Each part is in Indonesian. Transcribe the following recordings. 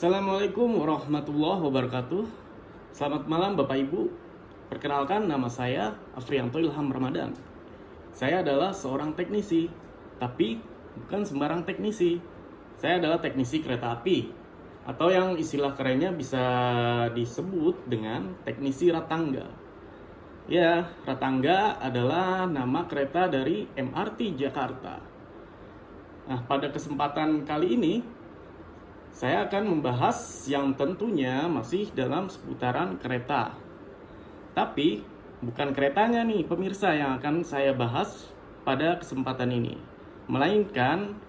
Assalamualaikum warahmatullahi wabarakatuh. Selamat malam Bapak Ibu. Perkenalkan, nama saya Afrianto Ilham Ramadan. Saya adalah seorang teknisi, tapi bukan sembarang teknisi. Saya adalah teknisi kereta api, atau yang istilah kerennya bisa disebut dengan teknisi ratangga. Ya, ratangga adalah nama kereta dari MRT Jakarta. Nah, pada kesempatan kali ini saya akan membahas yang tentunya masih dalam seputaran kereta. Tapi bukan keretanya nih pemirsa yang akan saya bahas pada kesempatan ini, melainkan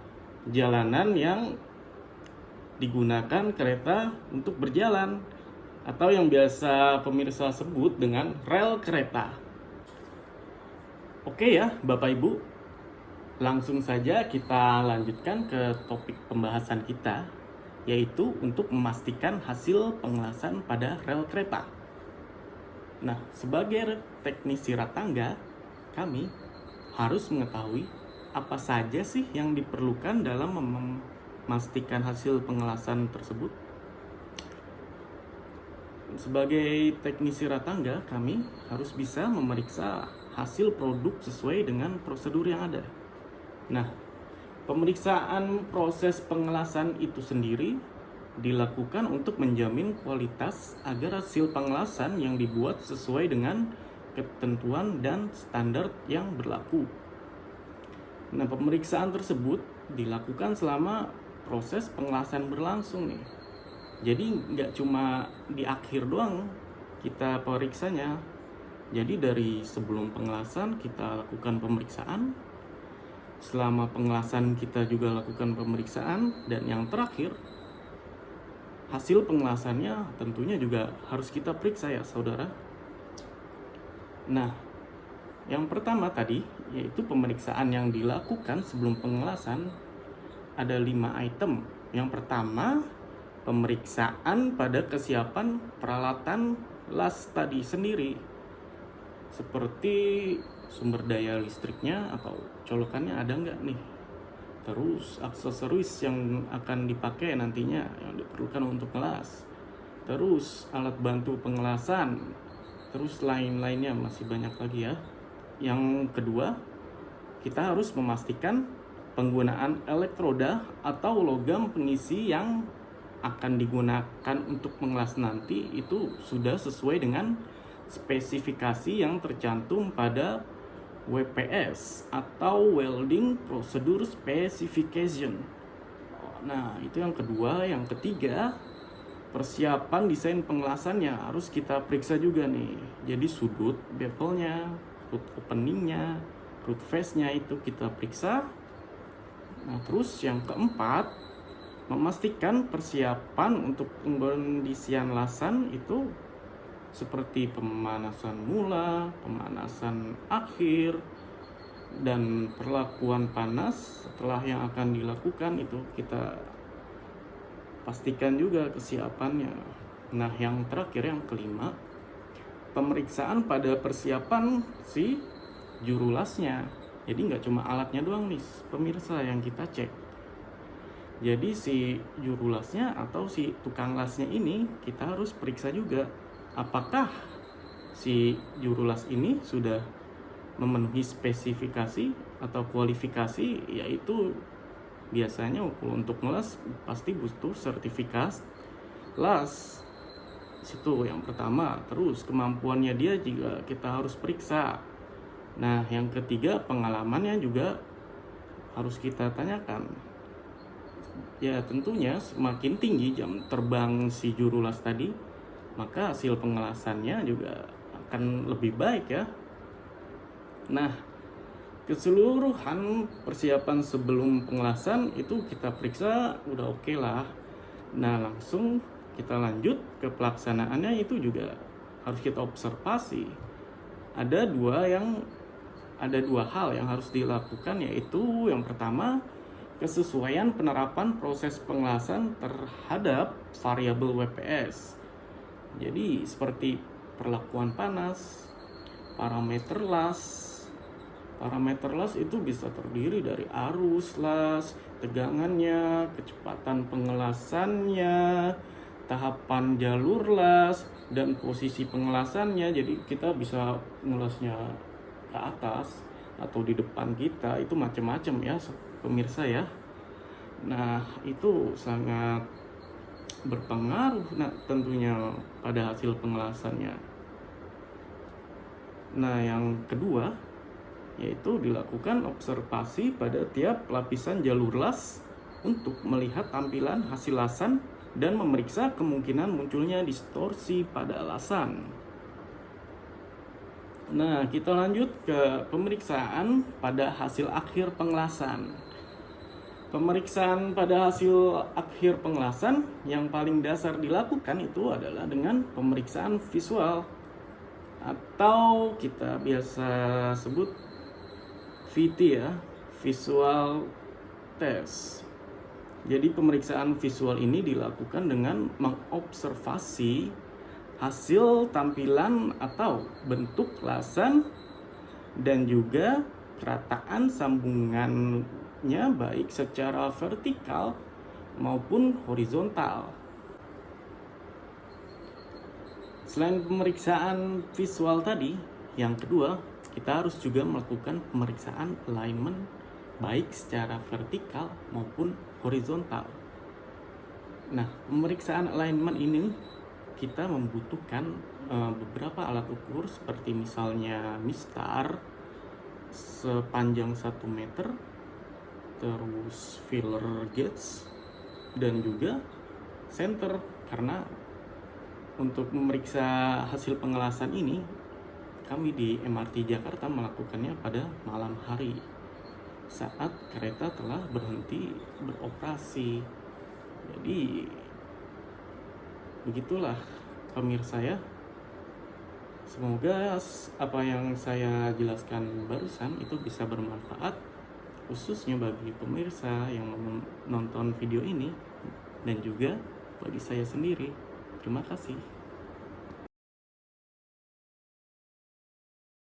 jalanan yang digunakan kereta untuk berjalan, atau yang biasa pemirsa sebut dengan rel kereta. Oke ya Bapak Ibu, langsung saja kita lanjutkan ke topik pembahasan kita, yaitu untuk memastikan hasil pengelasan pada rel kereta. Nah, sebagai teknisi ratangga, kami harus mengetahui apa saja sih yang diperlukan dalam memastikan hasil pengelasan tersebut. Sebagai teknisi ratangga, kami harus bisa memeriksa hasil produk sesuai dengan prosedur yang ada. Nah, pemeriksaan proses pengelasan itu sendiri dilakukan untuk menjamin kualitas agar hasil pengelasan yang dibuat sesuai dengan ketentuan dan standar yang berlaku. Nah, pemeriksaan tersebut dilakukan selama proses pengelasan berlangsung nih. Jadi nggak cuma di akhir doang kita periksanya. Jadi dari sebelum pengelasan kita lakukan pemeriksaan, selama pengelasan kita juga lakukan pemeriksaan, dan yang terakhir hasil pengelasannya tentunya juga harus kita periksa ya saudara. Nah, yang pertama tadi yaitu pemeriksaan yang dilakukan sebelum pengelasan ada 5 item. Yang pertama, pemeriksaan pada kesiapan peralatan las tadi sendiri, seperti sumber daya listriknya atau colokannya ada nggak nih. Terus aksesoris yang akan dipakai nantinya yang diperlukan untuk ngelas. Terus alat bantu pengelasan. Terus lain-lainnya masih banyak lagi ya. Yang kedua, kita harus memastikan penggunaan elektroda atau logam pengisi yang akan digunakan untuk mengelas nanti itu sudah sesuai dengan spesifikasi yang tercantum pada WPS atau Welding Procedure Specification. Nah, itu yang kedua. Yang ketiga, persiapan desain pengelasannya harus kita periksa juga nih. Jadi sudut bevelnya, root openingnya, root face-nya itu kita periksa. Nah, terus yang keempat, memastikan persiapan untuk pengondisian lasan itu seperti pemanasan mula, pemanasan akhir, dan perlakuan panas setelah yang akan dilakukan itu kita pastikan juga kesiapannya. Nah, yang terakhir, yang kelima, pemeriksaan pada persiapan si juru lasnya. Jadi nggak cuma alatnya doang nih pemirsa yang kita cek. Jadi si juru lasnya atau si tukang lasnya ini kita harus periksa juga apakah si juru las ini sudah memenuhi spesifikasi atau kualifikasi, yaitu biasanya untuk ngelas pasti butuh sertifikat las. Situ yang pertama. Terus kemampuannya dia juga kita harus periksa. Nah, yang ketiga, pengalamannya juga harus kita tanyakan. Ya, tentunya semakin tinggi jam terbang si juru las tadi, maka hasil pengelasannya juga akan lebih baik ya. Nah, keseluruhan persiapan sebelum pengelasan itu kita periksa udah oke lah. Nah, langsung kita lanjut ke pelaksanaannya, itu juga harus kita observasi. Ada dua hal yang harus dilakukan, yaitu yang pertama, kesesuaian penerapan proses pengelasan terhadap variabel WPS. Jadi seperti perlakuan panas, parameter las, Parameter las itu bisa terdiri dari arus las, tegangannya, kecepatan pengelasannya, tahapan jalur las, dan posisi pengelasannya. Jadi kita bisa ngelasnya ke atas atau di depan kita, itu macam-macam ya pemirsa ya. Nah, itu sangat berpengaruh tentunya pada hasil pengelasannya. Nah, yang kedua yaitu dilakukan observasi pada tiap lapisan jalur las untuk melihat tampilan hasil lasan dan memeriksa kemungkinan munculnya distorsi pada lasan. Nah, kita lanjut ke pemeriksaan pada hasil akhir pengelasan. Pemeriksaan pada hasil akhir pengelasan yang paling dasar dilakukan itu adalah dengan pemeriksaan visual atau kita biasa sebut VT ya, visual test. Jadi pemeriksaan visual ini dilakukan dengan mengobservasi hasil tampilan atau bentuk lasan dan juga kerataan sambungannya baik secara vertikal maupun horizontal. Selain pemeriksaan visual tadi, yang kedua kita harus juga melakukan pemeriksaan alignment baik secara vertikal maupun horizontal. Nah, pemeriksaan alignment ini kita membutuhkan beberapa alat ukur seperti misalnya mistar sepanjang 1 meter, terus filler gauge, dan juga center. Karena untuk memeriksa hasil pengelasan ini kami di MRT Jakarta melakukannya pada malam hari saat kereta telah berhenti beroperasi. Jadi begitulah pemirsa ya. Semoga apa yang saya jelaskan barusan itu bisa bermanfaat khususnya bagi pemirsa yang menonton video ini dan juga bagi saya sendiri. Terima kasih.